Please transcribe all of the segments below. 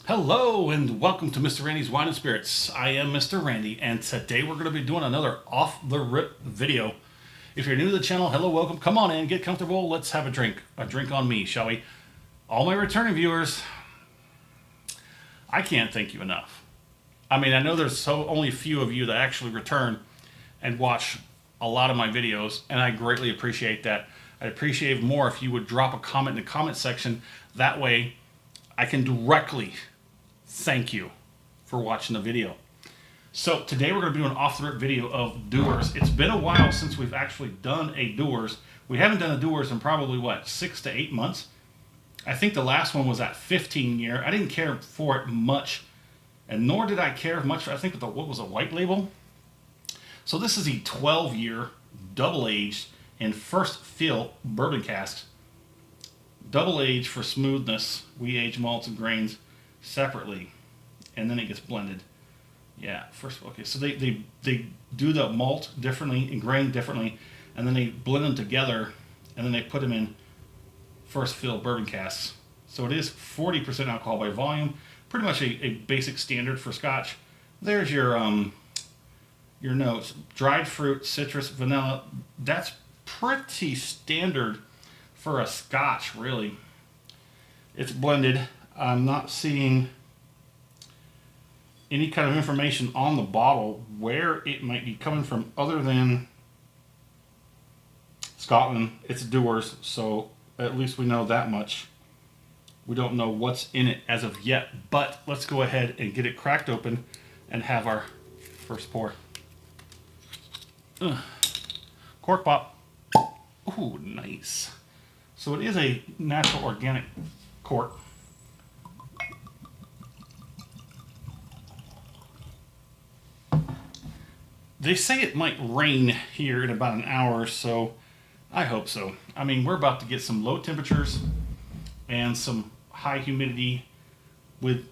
Hello and welcome to Mr. Randy's Wine and Spirits. I am Mr. Randy and today we're going to be doing another off-the-rip video. If you're new to the channel, hello, welcome. Come on in, get comfortable. Let's have a drink. A drink on me, shall we? All my returning viewers, I can't thank you enough. I mean, I know there's only a few of you that actually return and watch a lot of my videos, and I greatly appreciate that. I'd appreciate more if you would drop a comment in the comment section. That way I can directly thank you for watching the video. So today we're going to do an off-the-rip video of Dewar's. It's been a while since we've actually done a Dewar's. We haven't done a Dewar's in probably, what, 6 to 8 months? I think the last one was at 15 year. I didn't care for it much, and nor did I care much, I think, what was a white label. So this is a 12-year, double-aged, and first fill bourbon cask. Double age for smoothness. We age malts and grains separately, and then it gets blended. Yeah, first, okay, so they do the malt differently and grain differently, and then they blend them together, and then they put them in first fill bourbon casks. So it is 40% alcohol by volume, pretty much a basic standard for Scotch. There's your notes: dried fruit, citrus, vanilla. That's pretty standard for a Scotch, really. It's blended. I'm not seeing any kind of information on the bottle where it might be coming from other than Scotland. It's Dewar's, so at least we know that much. We don't know what's in it as of yet, but let's go ahead and get it cracked open and have our first pour. Cork pop. Ooh, nice. So it is a natural organic cork. They say it might rain here in about an hour or so. I hope so. I mean, we're about to get some low temperatures and some high humidity with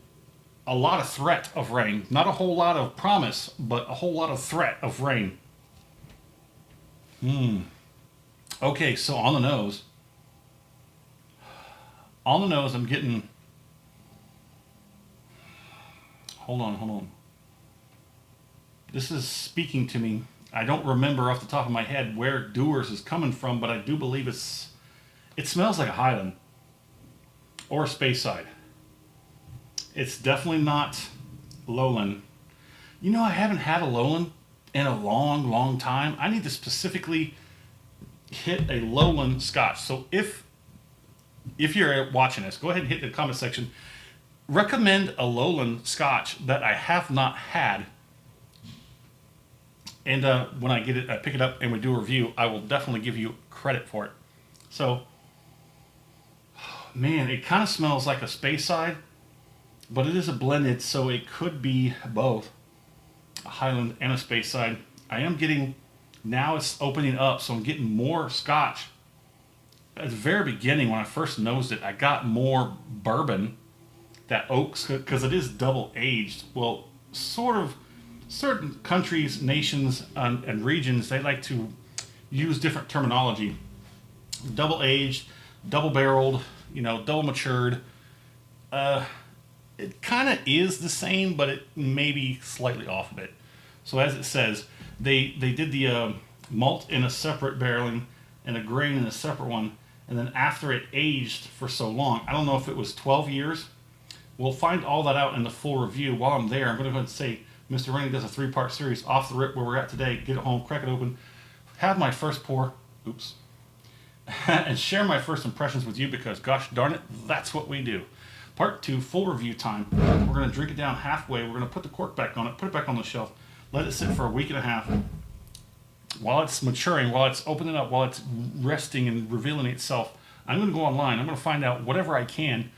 a lot of threat of rain. Not a whole lot of promise, but a whole lot of threat of rain. Okay, so on the nose, I'm getting, hold on. This is speaking to me. I don't remember off the top of my head where Dewar's is coming from, but I do believe it smells like a Highland or a Speyside. It's definitely not Lowland. You know, I haven't had a Lowland in a long time. I need to specifically hit a Lowland Scotch. So if you're watching this, go ahead and hit the comment section. Recommend a Lowland Scotch that I have not had. And when I get it, I pick it up and we do a review, I will definitely give you credit for it. So, man, it kind of smells like a Speyside, but it is a blended, so it could be both a Highland and a Speyside. I am getting, now it's opening up, so I'm getting more Scotch. At the very beginning, when I first nosed it, I got more bourbon, that oaks, because it is double aged. Well, sort of, certain countries, nations, and regions, they like to use different terminology. Double aged, double barreled, you know, double matured. It kind of is the same, but it may be slightly off of it. So as it says, they did the malt in a separate barreling and a grain in a separate one. And then after it aged for so long, I don't know if it was 12 years. We'll find all that out in the full review. While I'm there, I'm going to go ahead and say, Mr. Randy does a 3-part series off the rip where we're at today. Get it home, crack it open, have my first pour, oops, and share my first impressions with you because, gosh darn it, that's what we do. Part 2, full review time. We're going to drink it down halfway. We're going to put the cork back on it, put it back on the shelf, let it sit for a week and a half. While it's maturing, while it's opening up, while it's resting and revealing itself, I'm going to go online. I'm going to find out whatever I can,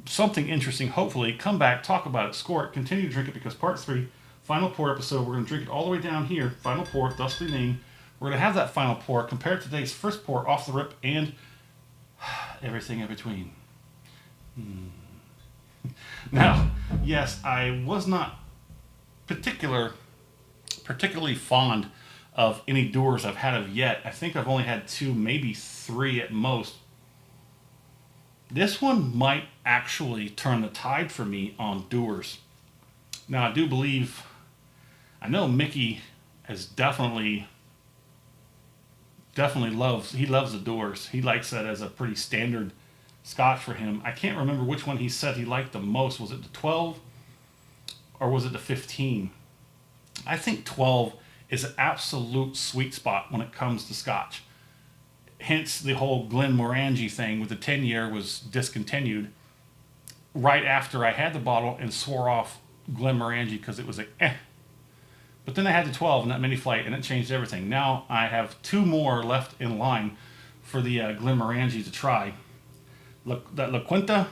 something interesting, hopefully, come back, talk about it, score it, continue to drink it because part 3, final pour episode, we're going to drink it all the way down here, final pour, thusly named. We're going to have that final pour, compare today's first pour off the rip, and everything in between. Now, yes, I was not particularly fond of any Dewar's I've had of yet. I think I've only had 2, maybe 3 at most. This one might actually turn the tide for me on Dewars. Now I do believe, I know Mickey has definitely loves, he loves the Dewars. He likes that as a pretty standard Scotch for him. I can't remember which one he said he liked the most. Was it the 12 or was it the 15? I think 12 is an absolute sweet spot when it comes to Scotch. Hence the whole Glenmorangie thing with the 10-year was discontinued right after I had the bottle and swore off Glenmorangie because it was like eh. But then I had the 12 in that mini flight and it changed everything. Now I have 2 more left in line for the Glenmorangie to try. That La Quinta,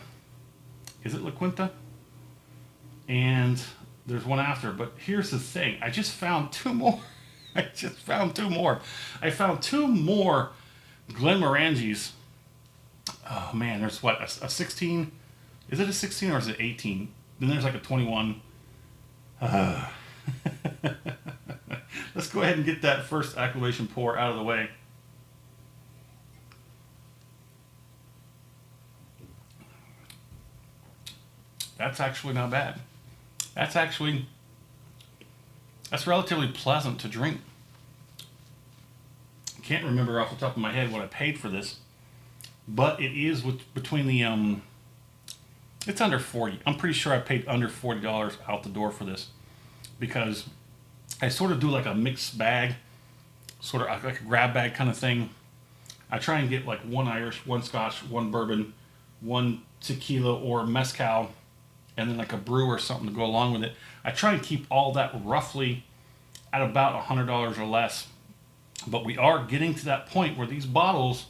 is it La Quinta? And there's one after, but here's the thing. I just found 2 more. I found 2 more Glenmorangies. Oh man, there's what, a 16? Is it a 16 or is it 18? Then there's like a 21. Let's go ahead and get that first acclimation pour out of the way. That's actually not bad. That's relatively pleasant to drink. Can't remember off the top of my head what I paid for this, but it is between the it's under 40. I'm pretty sure I paid under $40 out the door for this because I sort of do like a mixed bag, sort of like a grab bag kind of thing. I try and get like 1 Irish, 1 Scotch, 1 bourbon, 1 tequila or mezcal, and then like a brew or something to go along with it. I try and keep all that roughly at about $100 or less. But we are getting to that point where these bottles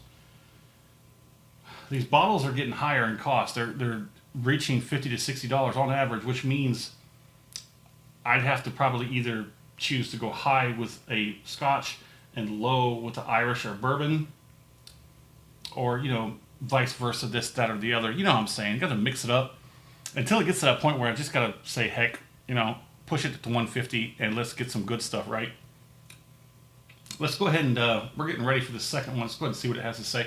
are getting higher in cost. They're reaching $50 to $60 on average, which means I'd have to probably either choose to go high with a Scotch and low with the Irish or bourbon, or vice versa, this, that, or the other. You know what I'm saying? You got to mix it up until it gets to that point where I just got to say, heck, push it to 150 and let's get some good stuff, right? Let's go ahead and we're getting ready for the second one. Let's go ahead and see what it has to say.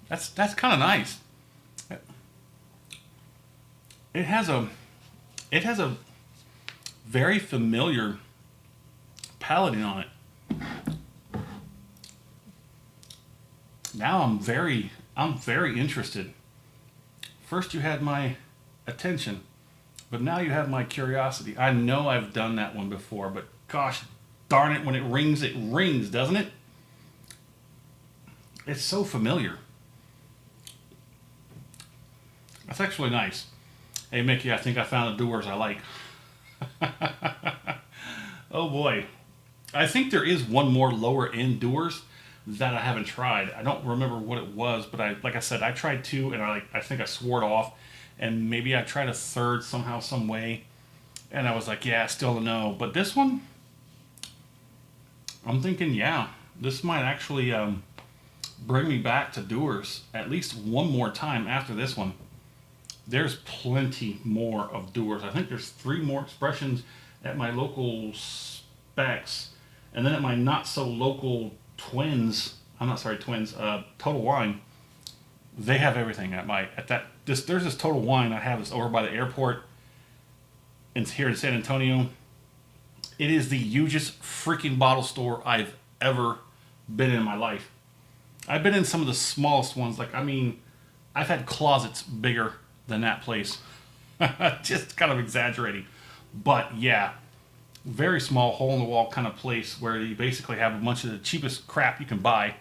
That's kind of nice. It has a very familiar palading on it. Now I'm very interested. First you had my attention, but now you have my curiosity. I know I've done that one before, but gosh darn it, when it rings, doesn't it? It's so familiar. That's actually nice. Hey Mickey, I think I found the Dewars I like. Oh boy. I think there is one more lower end Dewars that I haven't tried. I don't remember what it was, but like I said, I tried 2 and I think I swore it off, and maybe I tried a third somehow, some way, and I was like, yeah, still a no. But this one, I'm thinking, yeah, this might actually bring me back to Dewars at least one more time after this one. There's plenty more of Dewars. I think there's 3 more expressions at my local Specs, and then at my not so local Twins, Total Wine, they have everything there's this Total Wine I have. It's over by the airport. It's here in San Antonio. It is the hugest freaking bottle store I've ever been in my life. I've been in some of the smallest ones. I've had closets bigger than that place. Just kind of exaggerating. But yeah, very small, hole-in-the-wall kind of place where you basically have a bunch of the cheapest crap you can buy.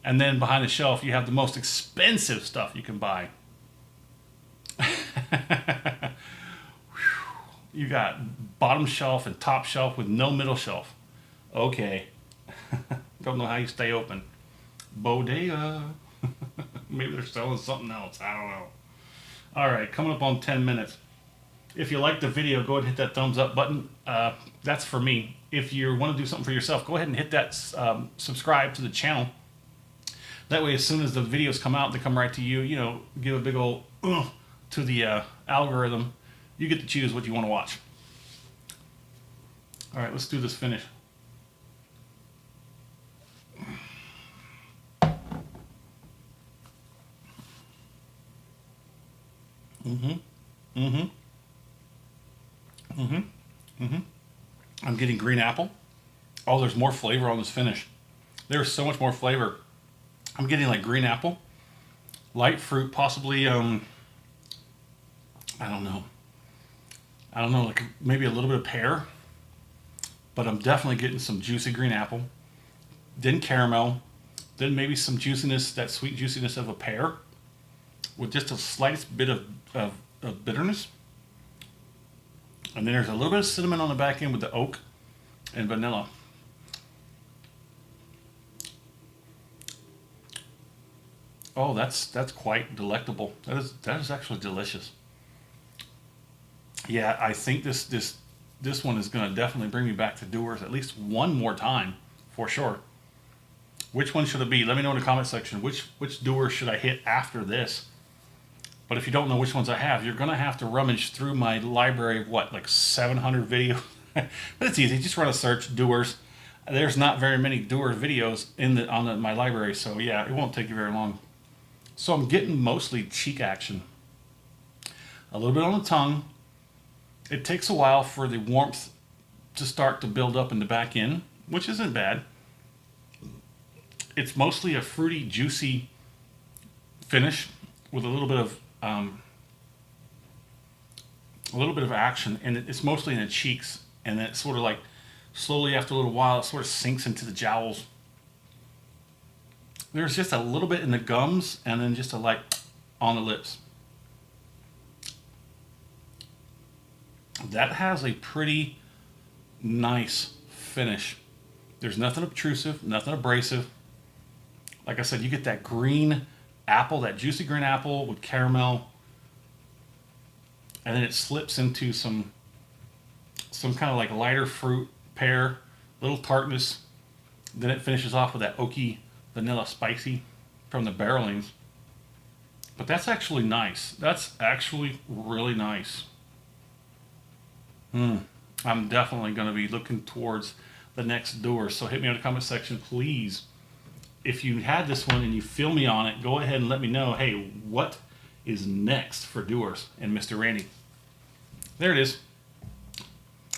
And then behind the shelf, you have the most expensive stuff you can buy. You got bottom shelf and top shelf with no middle shelf. Okay. Don't know how you stay open. Bodega. Maybe they're selling something else. I don't know. All right, coming up on 10 minutes. If you like the video, go ahead and hit that thumbs up button. That's for me. If you want to do something for yourself, go ahead and hit that subscribe to the channel. That way, as soon as the videos come out, they come right to you. Give a big old to the algorithm. You get to choose what you want to watch. All right, let's do this finish. Mm-hmm. Mm-hmm. Mm-hmm. Mm-hmm. I'm getting green apple. Oh, there's more flavor on this finish. There's so much more flavor. I'm getting like green apple, light fruit, possibly, I don't know. I don't know, like maybe a little bit of pear, but I'm definitely getting some juicy green apple. Then caramel, then maybe some juiciness, that sweet juiciness of a pear, with just a slightest bit of bitterness. And then there's a little bit of cinnamon on the back end with the oak and vanilla. Oh, that's quite delectable. That is actually delicious. Yeah, I think this one is going to definitely bring me back to Dewar's at least one more time, for sure. Which one should it be? Let me know in the comment section. Which Dewar should I hit after this? But if you don't know which ones I have, you're going to have to rummage through my library of what, like 700 videos? But it's easy. Just run a search, Dewar's. There's not very many Dewar videos my library, so yeah, it won't take you very long. So I'm getting mostly cheek action. A little bit on the tongue. It takes a while for the warmth to start to build up in the back end, which isn't bad. It's mostly a fruity, juicy finish with a little bit of action, and it's mostly in the cheeks, and then it's sort of like slowly after a little while it sort of sinks into the jowls. There's just a little bit in the gums, and then just a light on the lips. That has a pretty nice finish. There's nothing obtrusive, nothing abrasive. Like I said, you get that green apple, that juicy green apple with caramel, and then it slips into some kind of like lighter fruit, pear, little tartness. Then it finishes off with that oaky vanilla spicy from the barrelings. But that's actually nice. That's actually really nice. I'm definitely going to be looking towards the next Dewar. So hit me in the comment section, please. If you had this one and you feel me on it, go ahead and let me know, hey, what is next for Dewar's and Mr. Randy? There it is.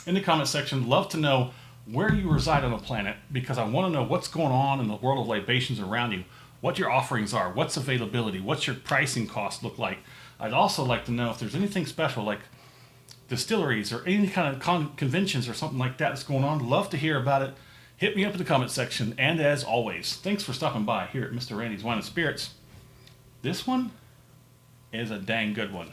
In the comment section, love to know where you reside on the planet, because I want to know what's going on in the world of libations around you, what your offerings are, what's availability, what's your pricing cost look like. I'd also like to know if there's anything special like distilleries or any kind of conventions or something like that that's going on. Love to hear about it. Hit me up in the comment section. And as always, thanks for stopping by here at Mr. Randy's Wine and Spirits. This one is a dang good one.